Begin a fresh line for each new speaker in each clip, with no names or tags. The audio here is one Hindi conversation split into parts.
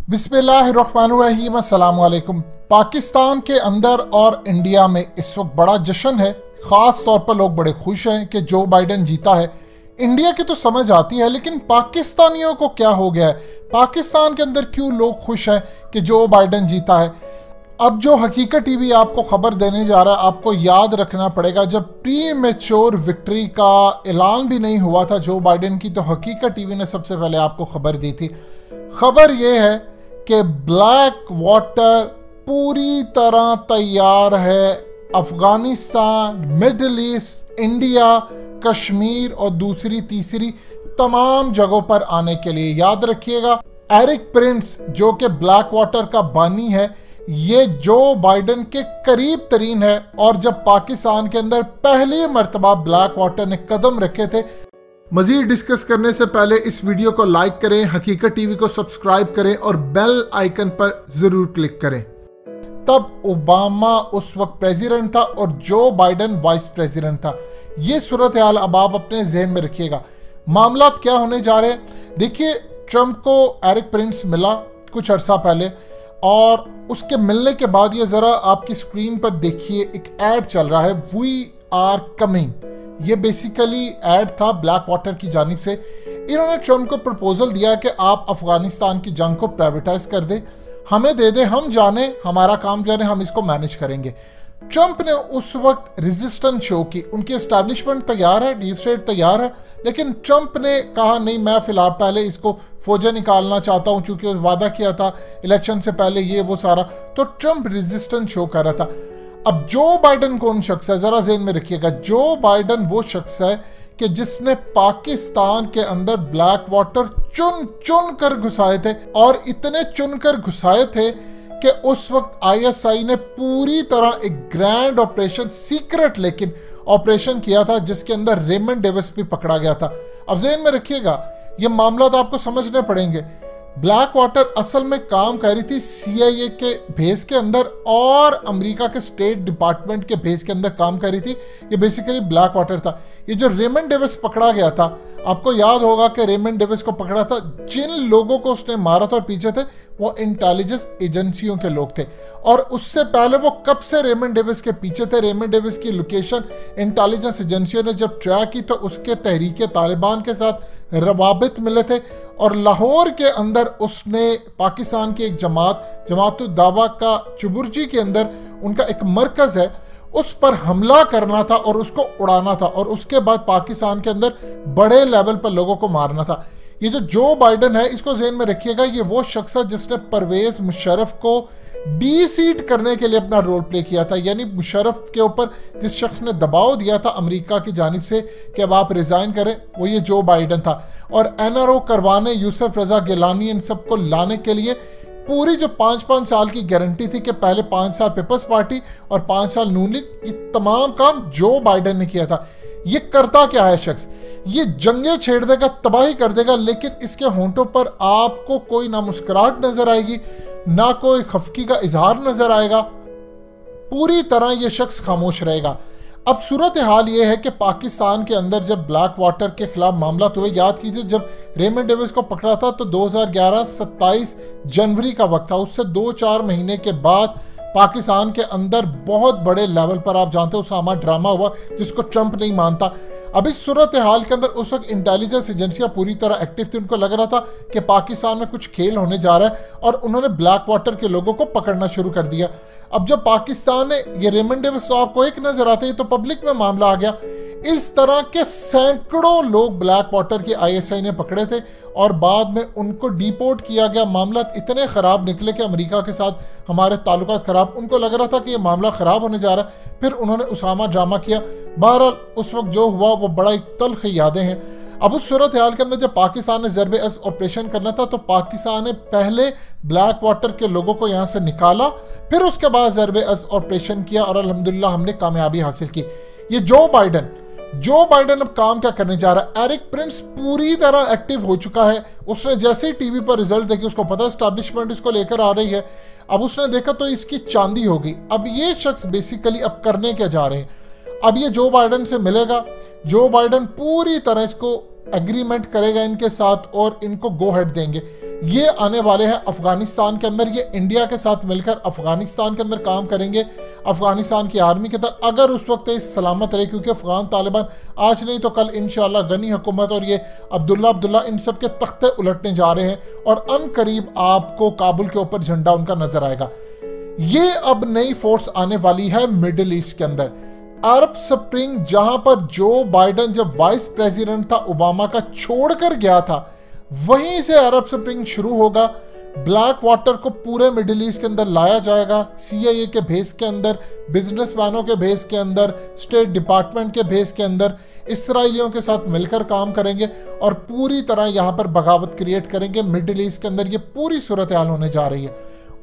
बिस्मिल्लाहिर्रहमानिर्रहीम अस्सलाम वालेकुम। पाकिस्तान के अंदर और इंडिया में इस वक्त बड़ा जश्न है। ख़ास तौर पर लोग बड़े खुश हैं कि जो बाइडन जीता है। इंडिया की तो समझ आती है, लेकिन पाकिस्तानियों को क्या हो गया है? पाकिस्तान के अंदर क्यों लोग खुश हैं कि जो बाइडन जीता है? अब जो हकीकत टीवी आपको खबर देने जा रहा है, आपको याद रखना पड़ेगा, जब प्री मैच्योर विक्ट्री का ऐलान भी नहीं हुआ था जो बाइडन की, तो हकीकत टीवी ने सबसे पहले आपको खबर दी थी। खबर यह है कि ब्लैक वाटर पूरी तरह तैयार है। Afghanistan, middle east, India, Kashmir और दूसरी तीसरी तमाम जगहों पर आने के लिए। याद रखिएगा, एरिक प्रिंस जो कि ब्लैक वाटर का बानी है, ये जो बाइडन के करीब तरीन है। और जब पाकिस्तान के अंदर पहली मर्तबा ब्लैक वाटर ने कदम रखे थे। मजीद डिस्कस करने से पहले इस वीडियो को लाइक करें, हकीकत टीवी को सब्सक्राइब करें और बेल आइकन पर जरूर क्लिक करें। तब ओबामा उस वक्त प्रेसिडेंट था और जो बाइडन वाइस प्रेसिडेंट था। ये सूरत हाल अब आप अपने जहन में रखिएगा। मामला क्या होने जा रहे हैं, देखिए, ट्रंप को एरिक प्रिंस मिला कुछ अरसा पहले, और उसके मिलने के बाद ये ज़रा आपकी स्क्रीन पर देखिए, एक ऐड चल रहा है, वी आर कमिंग। ये बेसिकली ऐड था ब्लैक वाटर की जानिब से। इन्होंने ट्रंप को प्रपोजल दिया कि आप अफगानिस्तान की जंग को प्राइवेटाइज कर दें, हमें दे दें, हम जाने, हमारा काम जाने, हम इसको मैनेज करेंगे। ट्रंप ने उस वक्त रेजिस्टेंस शो की। उनकी एस्टैब्लिशमेंट तैयार है, डीप स्टेट तैयार है, लेकिन ट्रंप ने कहा नहीं, मैं फिलहाल पहले इसको फौजें निकालना चाहता हूं, चूंकि वादा किया था इलेक्शन से पहले ये वो सारा। तो ट्रंप रेजिस्टेंस शो कर रहा था। अब जो बाइडन कौन शख्स है, जरा ज़हन में रखिएगा, जो बाइडन वो शख्स है कि जिसने पाकिस्तान के अंदर ब्लैक वाटर चुन चुन कर घुसाए थे, और इतने चुनकर घुसाए थे कि उस वक्त आईएसआई ने पूरी तरह एक ग्रैंड ऑपरेशन, सीक्रेट लेकिन ऑपरेशन किया था, जिसके अंदर रेमंड डेविस भी पकड़ा गया था। अब ज़हन में रखिएगा, ये मामला तो आपको समझने पड़ेंगे। ब्लैक वाटर असल में काम कर रही थी CIA के बेस के अंदर और अमेरिका के स्टेट डिपार्टमेंट के बेस के अंदर काम कर रही थी। ये बेसिकली ब्लैक वाटर था। ये जो रेमंड डेविस पकड़ा गया था, आपको याद होगा कि रेमंड डेविस को पकड़ा था, जिन लोगों को उसने मारा था और पीछे थे, वो इंटेलिजेंस एजेंसियों के लोग थे। और उससे पहले वो कब से रेमंड डेविस के पीछे थे, रेमंड डेविस की लोकेशन इंटेलिजेंस एजेंसियों ने जब ट्रैक की तो उसके तहरीक तालिबान के साथ रवाबित मिले थे। और लाहौर के अंदर उसने पाकिस्तान की एक जमातुद दावा का चुबुर्जी के अंदर उनका एक मरकज है, उस पर हमला करना था और उसको उड़ाना था, और उसके बाद पाकिस्तान के अंदर बड़े लेवल पर लोगों को मारना था। ये जो बाइडन है, इसको ज़हन में रखिएगा, ये वो शख्स है जिसने परवेज मुशर्रफ को डी-सीट करने के लिए अपना रोल प्ले किया था। यानी मुशर्रफ के ऊपर जिस शख्स ने दबाव दिया था अमेरिका की जानिब से कि अब आप रिज़ाइन करें, वो ये जो बाइडन था। और NRO करवाने, यूसुफ रजा गिलानी, इन सबको लाने के लिए पूरी जो 5-5 साल की गारंटी थी कि पहले 5 साल पीपल्स पार्टी और 5 साल नून लीग, ये तमाम काम जो बाइडन ने किया था। ये करता क्या है शख्स, ये जंगे छेड़ देगा, तबाही कर देगा, लेकिन इसके होंठों पर आपको कोई ना मुस्कुराहट नजर आएगी, ना कोई खफकी का इजहार नजर आएगा। पूरी तरह ये शख्स खामोश रहेगा। अब सूरत हाल ये है कि पाकिस्तान के अंदर जब ब्लैक वाटर के खिलाफ मामला हुए, याद कीजिए, जब रेमंड डेविस को पकड़ा था तो 2011 27 जनवरी का वक्त था। उससे 2-4 महीने के बाद पाकिस्तान के अंदर बहुत बड़े लेवल पर, आप जानते हो, उसामा ड्रामा हुआ जिसको ट्रंप नहीं मानता। अब इस सूरत हाल के अंदर उस वक्त इंटेलिजेंस एजेंसियां पूरी तरह एक्टिव थी। उनको लग रहा था कि पाकिस्तान में कुछ खेल होने जा रहा है, और उन्होंने ब्लैक वाटर के लोगों को पकड़ना शुरू कर दिया। अब जब पाकिस्तान ने ये रेमंड डेविस, तो आपको एक नजर आते ही तो पब्लिक में मामला आ गया। इस तरह के सैकड़ों लोग ब्लैक वाटर की ISI ने पकड़े थे और बाद में उनको डिपोर्ट किया गया। मामला इतने ख़राब निकले कि अमेरिका के साथ हमारे ताल्लुकात ख़राब, उनको लग रहा था कि ये मामला ख़राब होने जा रहा है। फिर उन्होंने उसामा ड्रामा किया। बहरहाल उस वक्त जो हुआ वो बड़ा एक तल्ख यादें हैं। अब उस सूरत हाल के अंदर जब पाकिस्तान ने ज़रबे अज़ ऑपरेशन करना था, तो पाकिस्तान ने पहले ब्लैक वाटर के लोगों को यहाँ से निकाला, फिर उसके बाद ज़रबे अज़ ऑपरेशन किया, और अल्हम्दुलिल्लाह हमने कामयाबी हासिल की। ये जो बाइडन अब काम क्या करने जा रहा है, एरिक प्रिंस पूरी तरह एक्टिव हो चुका है। उसने जैसे ही टीवी पर रिजल्ट देखी, उसको पता एस्टैब्लिशमेंट इसको लेकर आ रही है। अब उसने देखा तो इसकी चांदी होगी। अब ये शख्स बेसिकली अब करने क्या जा रहे हैं, अब ये जो बाइडन से मिलेगा, जो बाइडन पूरी तरह इसको एग्रीमेंट करेगा इनके साथ और इनको गो हेड देंगे। ये आने वाले हैं अफगानिस्तान के अंदर। ये इंडिया के साथ मिलकर अफगानिस्तान के अंदर काम करेंगे, अफगानिस्तान की आर्मी के तहत, अगर उस वक्त ये सलामत रहे, क्योंकि अफगान तालिबान आज नहीं तो कल इंशाल्लाह गनी हुकूमत और ये अब्दुल्ला इन सब के तख्ते उलटने जा रहे हैं और अनकरीब आपको काबुल के ऊपर झंडा उनका नजर आएगा। ये अब नई फोर्स आने वाली है मिडिल ईस्ट के अंदर। अरब स्प्रिंग, जहां पर जो बाइडन जब वाइस प्रेसिडेंट था ओबामा का छोड़कर गया था, वहीं से अरब स्प्रिंग शुरू होगा। ब्लैक वाटर को पूरे मिडिल ईस्ट के अंदर लाया जाएगा, CIA के बेस के अंदर, बिजनेसमैनों के बेस के अंदर, स्टेट डिपार्टमेंट के बेस के अंदर, इसराइलियों के साथ मिलकर काम करेंगे और पूरी तरह यहाँ पर बगावत क्रिएट करेंगे मिडिल ईस्ट के अंदर। ये पूरी सूरत हाल होने जा रही है।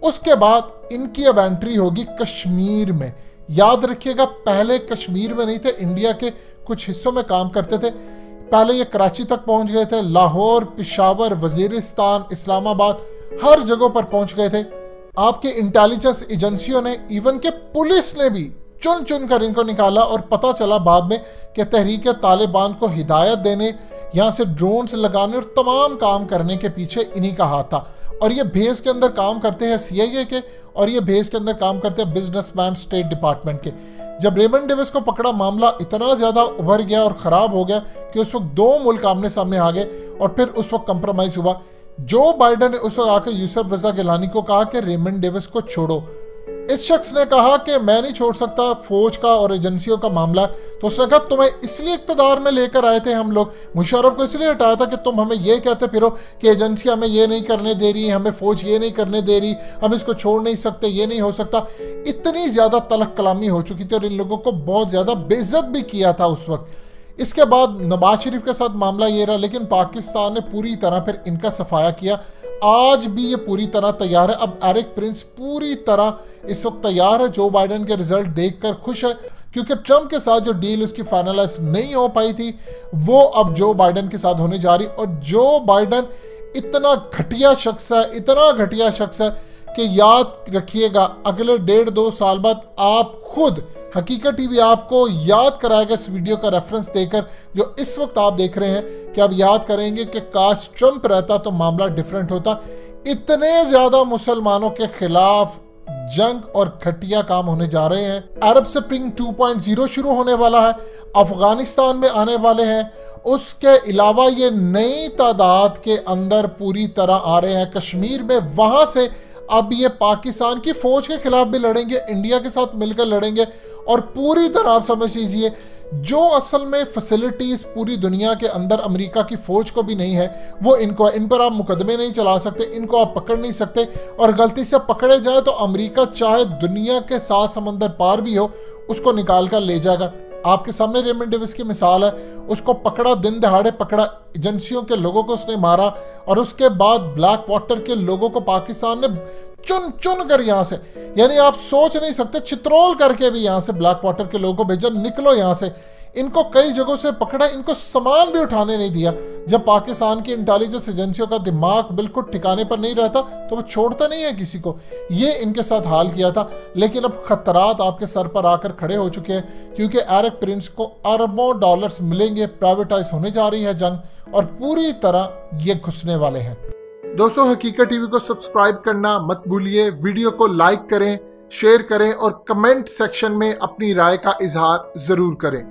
उसके बाद इनकी अब एंट्री होगी कश्मीर में। याद रखिएगा, पहले कश्मीर में नहीं थे, इंडिया के कुछ हिस्सों में काम करते थे। पहले ये कराची तक पहुंच गए थे, लाहौर, पिशावर, वजीरिस्तान, इस्लामाबाद, हर जगह पर पहुंच गए थे। आपके इंटेलिजेंस एजेंसियों ने, इवन के पुलिस ने भी चुन चुन कर इनको निकाला और पता चला बाद में कि तहरीक तालिबान को हिदायत देने, यहाँ से ड्रोन्स लगाने और तमाम काम करने के पीछे इन्हीं का हाथ था। और ये बेस के अंदर काम करते हैं CIA के, और ये बेस के अंदर काम करते हैं बिजनेसमैन स्टेट डिपार्टमेंट के। जब रेमंड डेविस को पकड़ा, मामला इतना ज़्यादा उभर गया और ख़राब हो गया कि उस वक्त 2 मुल्क आमने सामने आ गए और फिर उस वक्त कंप्रोमाइज़ हुआ। जो बाइडन ने उस वक्त आकर यूसुफ रजा गिलानी को कहा कि रेमंड डेविस को छोड़ो। इस शख्स ने कहा कि मैं नहीं छोड़ सकता, फौज का और एजेंसियों का मामला। तो उसने कहा तुम्हें इसलिए इक़्तिदार में लेकर आए थे हम लोग, मुशर्रफ को इसलिए हटाया था कि तुम हमें ये कहते फिरो कि एजेंसी हमें ये नहीं करने दे रही, हमें फौज ये नहीं करने दे रही, हम इसको छोड़ नहीं सकते, ये नहीं हो सकता। इतनी ज़्यादा तलख कलामी हो चुकी थी और इन लोगों को बहुत ज़्यादा बेइज्जत भी किया था उस वक्त। इसके बाद नवाज शरीफ के साथ मामला ये रहा, लेकिन पाकिस्तान ने पूरी तरह फिर इनका सफाया किया। आज भी ये पूरी तरह तैयार है। अब एरिक प्रिंस पूरी तरह इस वक्त तैयार है, जो बाइडन के रिजल्ट देखकर खुश है, क्योंकि ट्रंप के साथ जो डील उसकी फाइनलाइज नहीं हो पाई थी वो अब जो बाइडन के साथ होने जा रही। और जो बाइडन इतना घटिया शख्स है, इतना घटिया शख्स है कि याद रखिएगा, अगले 1.5-2 साल बाद आप खुद, हकीकत टीवी आपको याद कराएगा इस वीडियो का रेफरेंस देकर जो इस वक्त आप देख रहे हैं, कि आप याद करेंगे कि काश ट्रंप रहता तो मामला डिफरेंट होता। इतने ज्यादा मुसलमानों के खिलाफ जंग और घटिया काम होने जा रहे हैं। अरब स्प्रिंग 2.0 शुरू होने वाला है, अफगानिस्तान में आने वाले हैं। उसके अलावा ये नई तादाद के अंदर पूरी तरह आ रहे हैं कश्मीर में। वहां से अब ये पाकिस्तान की फौज के खिलाफ भी लड़ेंगे, इंडिया के साथ मिलकर लड़ेंगे। और पूरी तरह आप समझ लीजिए, जो असल में फैसिलिटीज पूरी दुनिया के अंदर अमेरिका की फौज को भी नहीं है, वो इनको है। इन पर आप मुकदमे नहीं चला सकते, इनको आप पकड़ नहीं सकते, और गलती से पकड़े जाए तो अमेरिका चाहे दुनिया के 7 समंदर पार भी हो, उसको निकाल कर ले जाएगा। आपके सामने रेमंड डेविस की मिसाल है, उसको पकड़ा, दिन दहाड़े पकड़ा, एजेंसियों के लोगों को उसने मारा, और उसके बाद ब्लैक वाटर के लोगों को पाकिस्तान ने चुन चुन कर यहाँ से, यानी आप सोच नहीं सकते, चित्रोल करके भी यहाँ से ब्लैक वाटर के लोगों को भेजा, निकलो यहाँ से। इनको कई जगहों से पकड़ा, इनको सामान भी उठाने नहीं दिया। जब पाकिस्तान की इंटेलिजेंस एजेंसियों का दिमाग बिल्कुल ठिकाने पर नहीं रहता तो वो छोड़ता नहीं है किसी को। ये इनके साथ हाल किया था, लेकिन अब खतरात आपके सर पर आकर खड़े हो चुके हैं, क्योंकि एरिक प्रिंस को अरबों डॉलर्स मिलेंगे, प्राइवेटाइज होने जा रही है जंग, और पूरी तरह ये घुसने वाले हैं। दोस्तों, हकीकत टीवी को सब्सक्राइब करना मत भूलिए, वीडियो को लाइक करें, शेयर करें और कमेंट सेक्शन में अपनी राय का इजहार जरूर करें।